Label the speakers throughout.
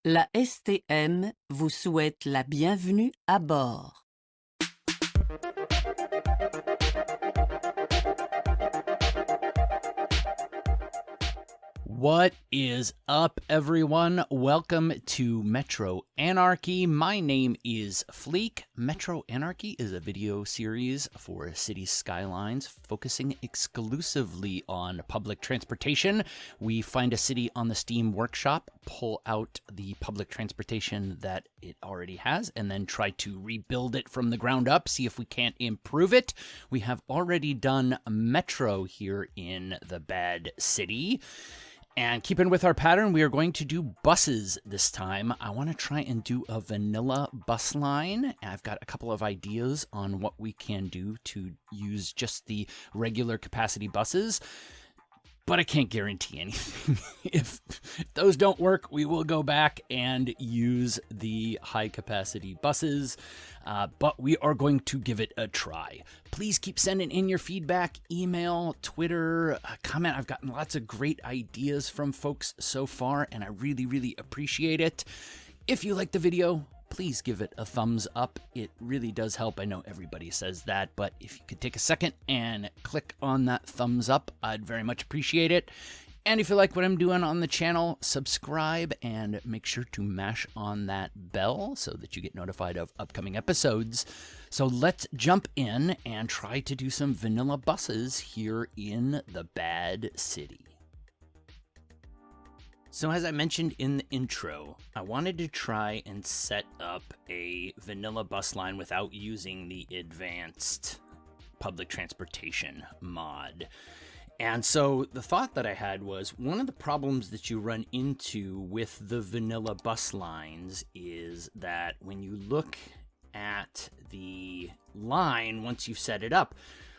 Speaker 1: La STM vous souhaite la bienvenue à bord.
Speaker 2: What is up, everyone? Welcome to Metro Anarchy. My name is Fleek. Metro Anarchy is a video series for Cities Skylines focusing exclusively on public transportation. We find a city on the Steam workshop, pull out the public transportation that it already has, and then try to rebuild it from the ground up, see if we can't improve it. We have already done Metro here in the Bad City. And keeping with our pattern, we are going to do buses this time. I want to try and do a vanilla bus line. I've got a couple of ideas on what we can do to use just the regular capacity buses, but I can't guarantee anything. If those don't work, we will go back and use the high capacity buses, but we are going to give it a try. Please keep sending in your feedback, email, Twitter, comment. I've gotten lots of great ideas from folks so far, and I really, really appreciate it. If you like the video, please give it a thumbs up. It really does help. I know everybody says that, but if you could take a second and click on that thumbs up, I'd very much appreciate it. And if you like what I'm doing on the channel, subscribe and make sure to mash on that bell so that you get notified of upcoming episodes. So let's jump in and try to do some vanilla buses here in the Bad City. So as I mentioned in the intro, I wanted to try and set up a vanilla bus line without using the advanced public transportation mod. And so the thought that I had was one of the problems that you run into with the vanilla bus lines is that when you look at the line, once you've set it up,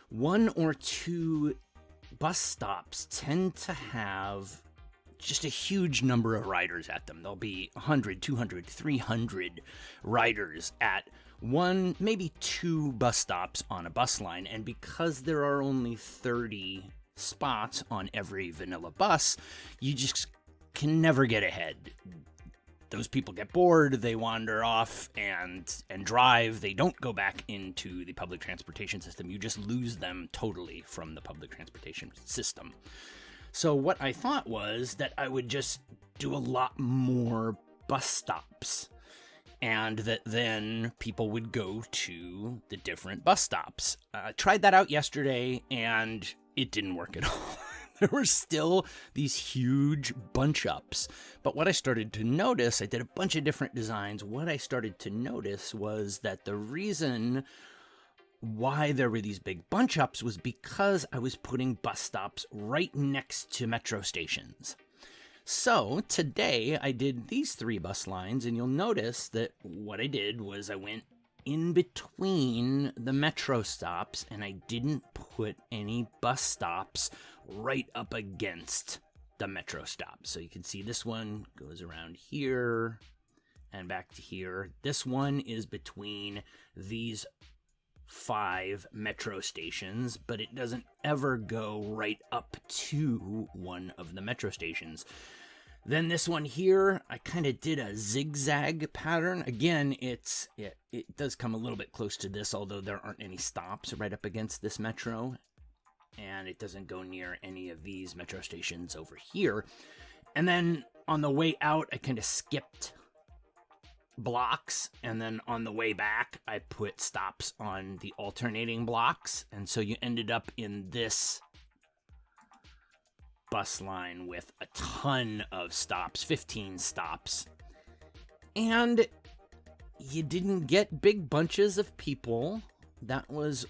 Speaker 2: one or two bus stops tend to have just a huge number of riders at them. There'll be 100, 200, 300 riders at one, maybe two bus stops on a bus line. And because there are only 30 spots on every vanilla bus, you just can never get ahead. Those people get bored, they wander off and drive. They don't go back into the public transportation system. You just lose them totally from the public transportation system. So what I thought was that I would just do a lot more bus stops, and that then people would go to the different bus stops. I tried that out yesterday, and it didn't work at all. There were still these huge bunch ups. But what I started to notice, I did a bunch of different designs. What I started to notice was that the reason why there were these big bunch ups was because I was putting bus stops right next to metro stations. So today I did these three bus lines, and you'll notice that what I did was I went in between the metro stops, and I didn't put any bus stops right up against the metro stops. So you can see this one goes around here and back to here. This one is between these 5 metro stations, but it doesn't ever go right up to one of the metro stations. Then this one here, I kind of did a zigzag pattern. Again, it does come a little bit close to this, although there aren't any stops right up against this metro, and it doesn't go near any of these metro stations over here. And then on the way out, I kind of skipped blocks, and then on the way back I put stops on the alternating blocks, and so you ended up in this bus line with a ton of stops, 15 stops, and you didn't get big bunches of people. That was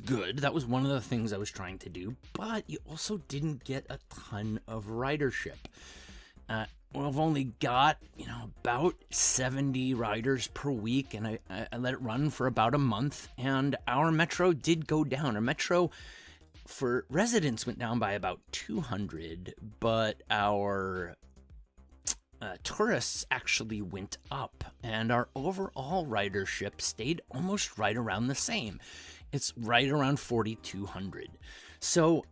Speaker 2: good. That was one of the things I was trying to do, but you also didn't get a ton of ridership. We've only got, about 70 riders per week, and I let it run for about a month, and our metro did go down. Our metro for residents went down by about 200, but our tourists actually went up, and our overall ridership stayed almost right around the same. It's right around 4,200. So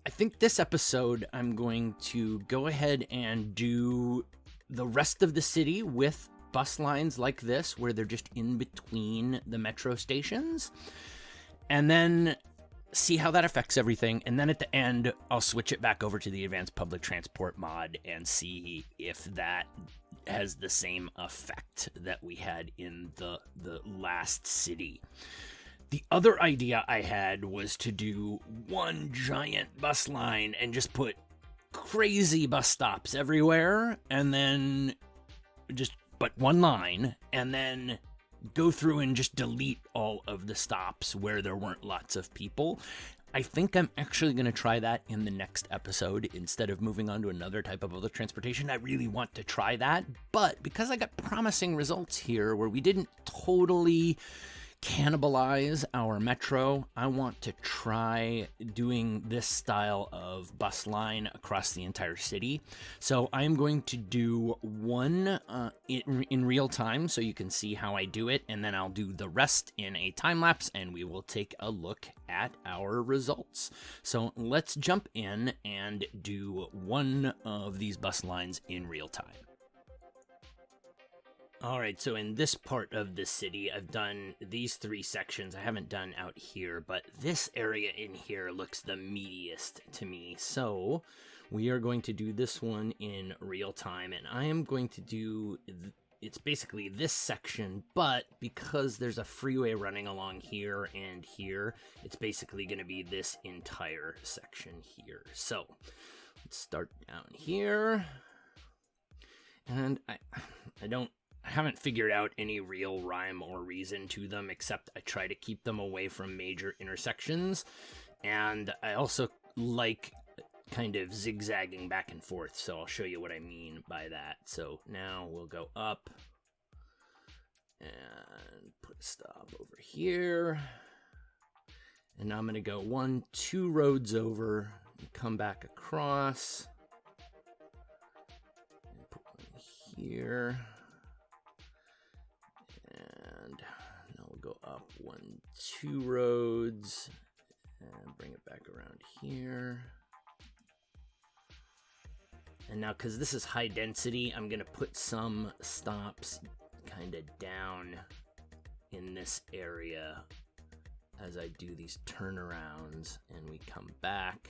Speaker 2: I think this episode I'm going to go ahead and do the rest of the city with bus lines like this, where they're just in between the metro stations, and then see how that affects everything. And then at the end, I'll switch it back over to the advanced public transport mod and see if that has the same effect that we had in the last city. The other idea I had was to do one giant bus line and just put crazy bus stops everywhere, and then just but one line, and then go through and just delete all of the stops where there weren't lots of people. I think I'm actually going to try that in the next episode instead of moving on to another type of public transportation. I really want to try that, but because I got promising results here where we didn't totally cannibalize our metro, I want to try doing this style of bus line across the entire city. So I'm going to do one in real time so you can see how I do it, and then I'll do the rest in a time lapse and we will take a look at our results. So let's jump in and do one of these bus lines in real time. All right, so in this part of the city, I've done these 3 sections. I haven't done out here, but this area in here looks the meatiest to me. So we are going to do this one in real time, and I am going to do, it's basically this section, but because there's a freeway running along here and here, it's basically going to be this entire section here. So let's start down here. And I haven't figured out any real rhyme or reason to them, except I try to keep them away from major intersections. And I also like kind of zigzagging back and forth, so I'll show you what I mean by that. So now we'll go up and put a stop over here. And now I'm going to go 2 roads over and come back across. And put one here. And now we'll go up 2 roads and bring it back around here. And now, because this is high density, I'm going to put some stops kind of down in this area as I do these turnarounds and we come back.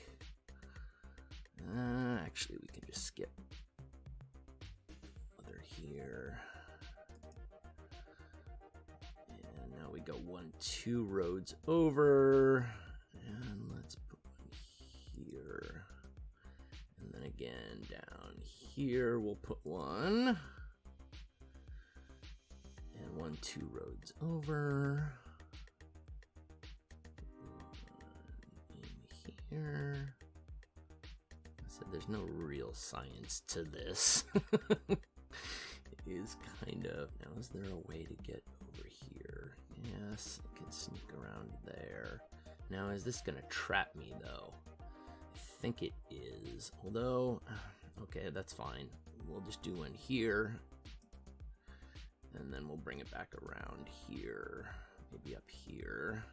Speaker 2: Actually, we can just skip other here. And now we go 2 roads over, and let's put one here. And then again down here we'll put one. And 2 roads over. In here. I said there's no real science to this. It is kind of. Now, is there a way to get over here? Yes, I can sneak around there. Now, is this going to trap me, though? I think it is. Although, okay, that's fine. We'll just do one here. And then we'll bring it back around here. Maybe up here.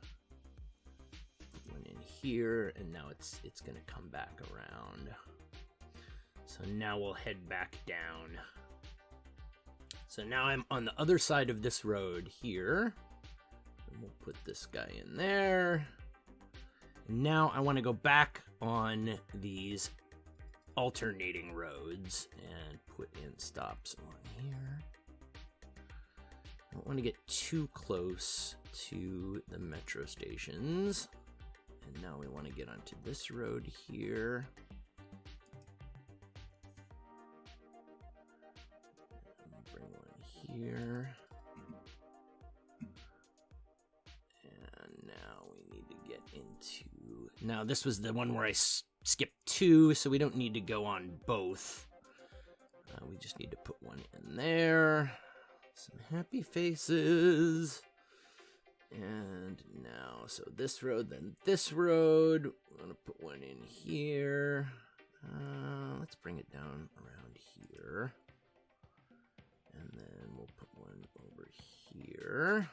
Speaker 2: Put one in here, and now it's going to come back around. So now we'll head back down. So now I'm on the other side of this road here. And we'll put this guy in there. And now I want to go back on these alternating roads and put in stops on here. I don't want to get too close to the metro stations. And now we want to get onto this road here. Bring one here. And now we need to get into... Now this was the one where I skipped 2, so we don't need to go on both. We just need to put one in there. Some happy faces. And now, so this road, then this road. We're going to put one in here. Let's bring it down around here. And then we'll put one over here.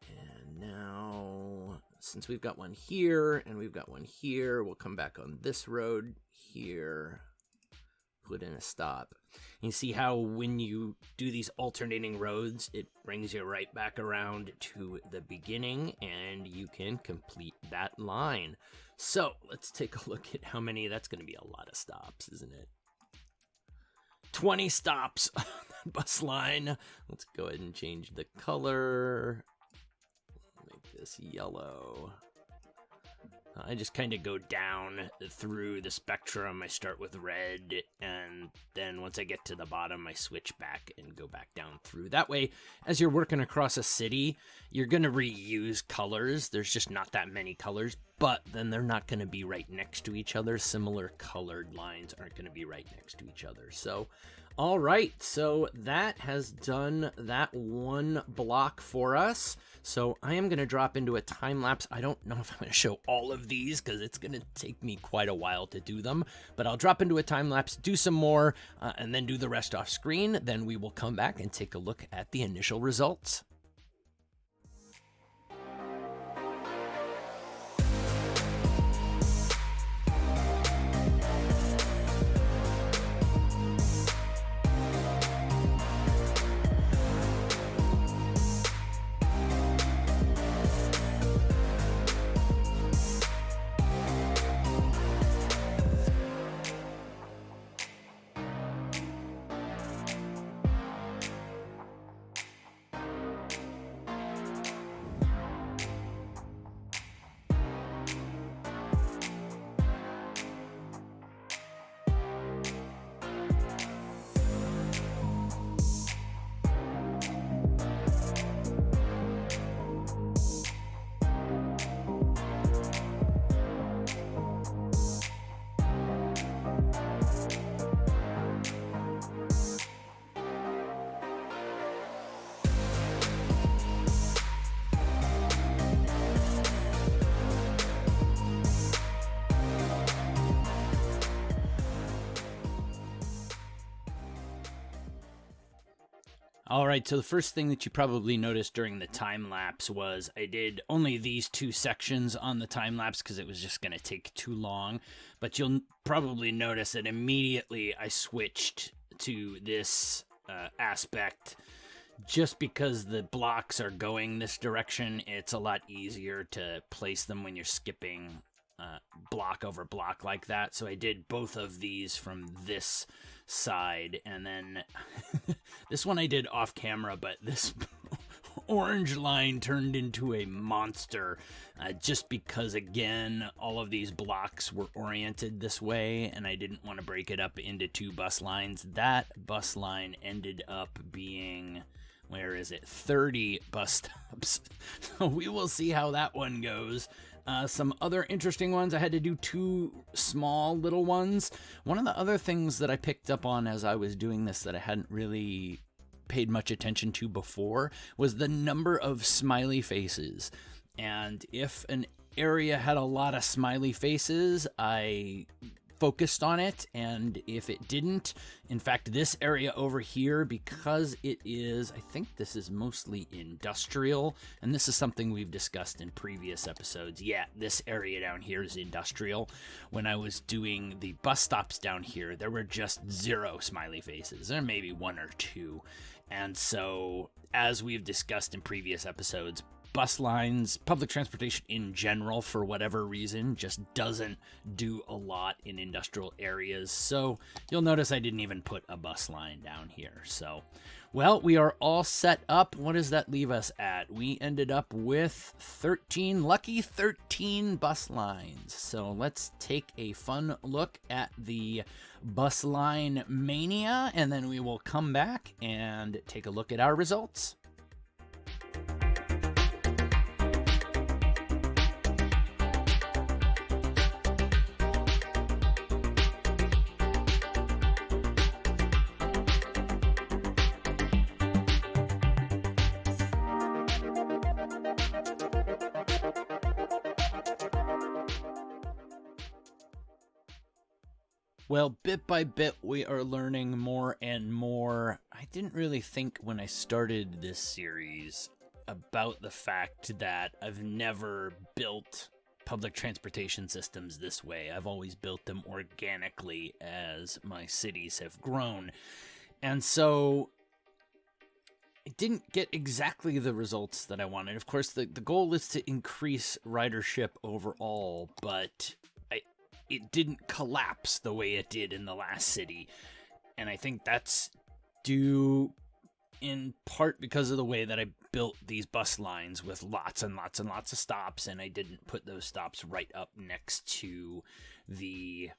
Speaker 2: And now, since we've got one here and we've got one here, we'll come back on this road here, put in a stop. You see how when you do these alternating roads, it brings you right back around to the beginning, and you can complete that line. So let's take a look at how many. That's going to be a lot of stops, isn't it? 20 stops on that bus line. Let's go ahead and change the color. Make this yellow. I just kind of go down through the spectrum. I start with red, and then once I get to the bottom, I switch back and go back down through. That way, as you're working across a city, you're going to reuse colors. There's just not that many colors, but then they're not going to be right next to each other. Similar colored lines aren't going to be right next to each other. So, all right, so that has done that one block for us. So I am going to drop into a time lapse. I don't know if I'm going to show all of these because it's going to take me quite a while to do them, but I'll drop into a time lapse, do some more, and then do the rest off screen. Then we will come back and take a look at the initial results. All right, so the first thing that you probably noticed during the time lapse was I did only these two sections on the time lapse because it was just going to take too long. But you'll probably notice that immediately I switched to this aspect just because the blocks are going this direction. It's a lot easier to place them when you're skipping block over block like that. So I did both of these from this side, and then this one I did off camera, but this orange line turned into a monster just because, again, all of these blocks were oriented this way, and I didn't want to break it up into two bus lines. That bus line ended up being, where is it, 30 bus stops. So we will see how that one goes. Some other interesting ones, I had to do two small little ones. One of the other things that I picked up on as I was doing this that I hadn't really paid much attention to before was the number of smiley faces. And if an area had a lot of smiley faces, I focused on it, and if it didn't, in fact, this area over here, because it is, I think this is mostly industrial, and this is something we've discussed in previous episodes. Yeah, this area down here is industrial. When I was doing the bus stops down here, there were just 0 smiley faces. There may be 1 or 2. And so, as we've discussed in previous episodes, bus lines, public transportation in general, for whatever reason, just doesn't do a lot in industrial areas. So you'll notice I didn't even put a bus line down here. So, well, we are all set up. What does that leave us at? We ended up with 13, lucky 13 bus lines. So let's take a fun look at the bus line mania, and then we will come back and take a look at our results. Well, bit by bit, we are learning more and more. I didn't really think when I started this series about the fact that I've never built public transportation systems this way. I've always built them organically as my cities have grown. And so I didn't get exactly the results that I wanted. Of course, the goal is to increase ridership overall, but it didn't collapse the way it did in the last city. And I think that's due in part because of the way that I built these bus lines with lots and lots and lots of stops, and I didn't put those stops right up next to the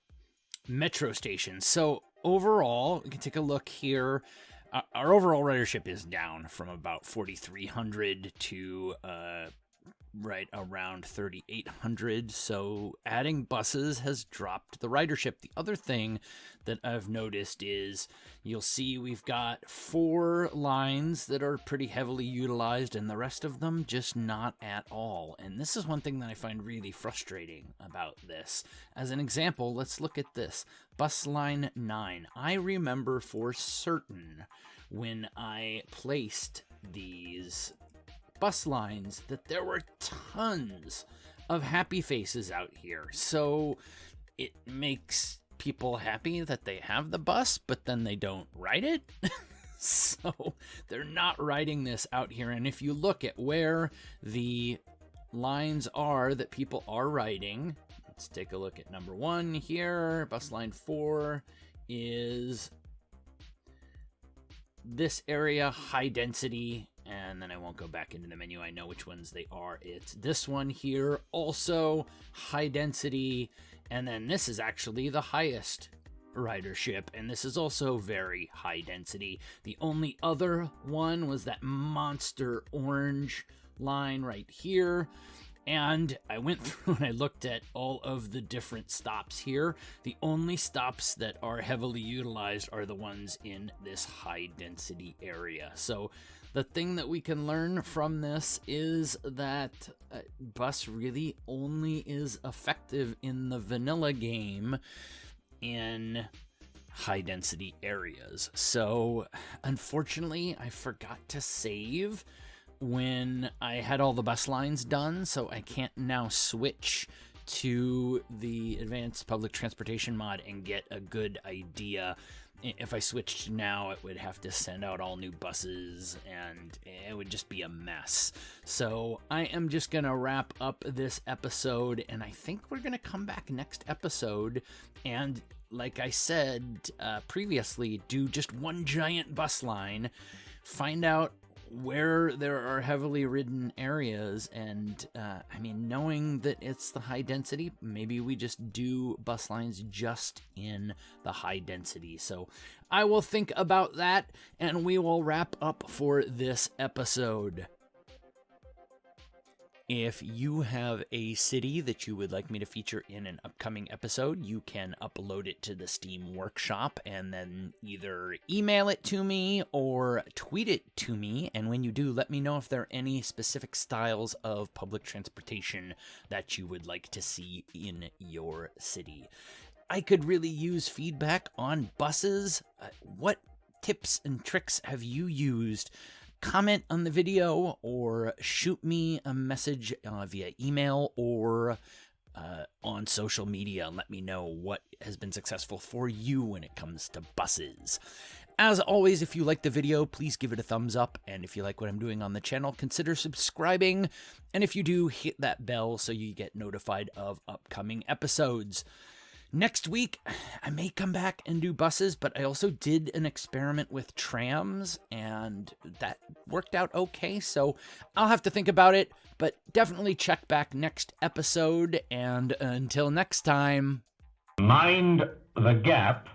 Speaker 2: metro station. So overall, we can take a look here. Our overall ridership is down from about 4,300 to right around 3,800. So adding buses has dropped the ridership. The other thing that I've noticed is you'll see we've got 4 lines that are pretty heavily utilized and the rest of them just not at all. And this is one thing that I find really frustrating about this. As an example, let's look at this. Bus line 9. I remember for certain when I placed these bus lines that there were tons of happy faces out here. So it makes people happy that they have the bus, but then they don't ride it. So they're not riding this out here. And if you look at where the lines are that people are riding, let's take a look at number 1 here. Bus line 4 is this area, high density. And then I won't go back into the menu. I know which ones they are. It's this one here, also high density. And then this is actually the highest ridership. And this is also very high density. The only other one was that monster orange line right here. And I went through and I looked at all of the different stops here. The only stops that are heavily utilized are the ones in this high density area. So the thing that we can learn from this is that bus really only is effective in the vanilla game in high density areas. So unfortunately, I forgot to save when I had all the bus lines done, so I can't now switch to the advanced public transportation mod and get a good idea. If I switched now, it would have to send out all new buses, and it would just be a mess. So I am just going to wrap up this episode, and I think we're going to come back next episode and, like I said previously, do just one giant bus line, find out where there are heavily ridden areas, and I mean, knowing that it's the high density, maybe we just do bus lines just in the high density. So I will think about that, and we will wrap up for this episode. If you have a city that you would like me to feature in an upcoming episode, you can upload it to the Steam Workshop and then either email it to me or tweet it to me. And when you do, let me know if there are any specific styles of public transportation that you would like to see in your city. I could really use feedback on buses. What tips and tricks have you used? Comment on the video or shoot me a message via email or on social media and let me know what has been successful for you when it comes to buses. As always, if you like the video, please give it a thumbs up. And if you like what I'm doing on the channel, consider subscribing. And if you do, hit that bell so you get notified of upcoming episodes. Next week, I may come back and do buses, but I also did an experiment with trams, and that worked out okay, so I'll have to think about it, but definitely check back next episode, and until next time... Mind the gap.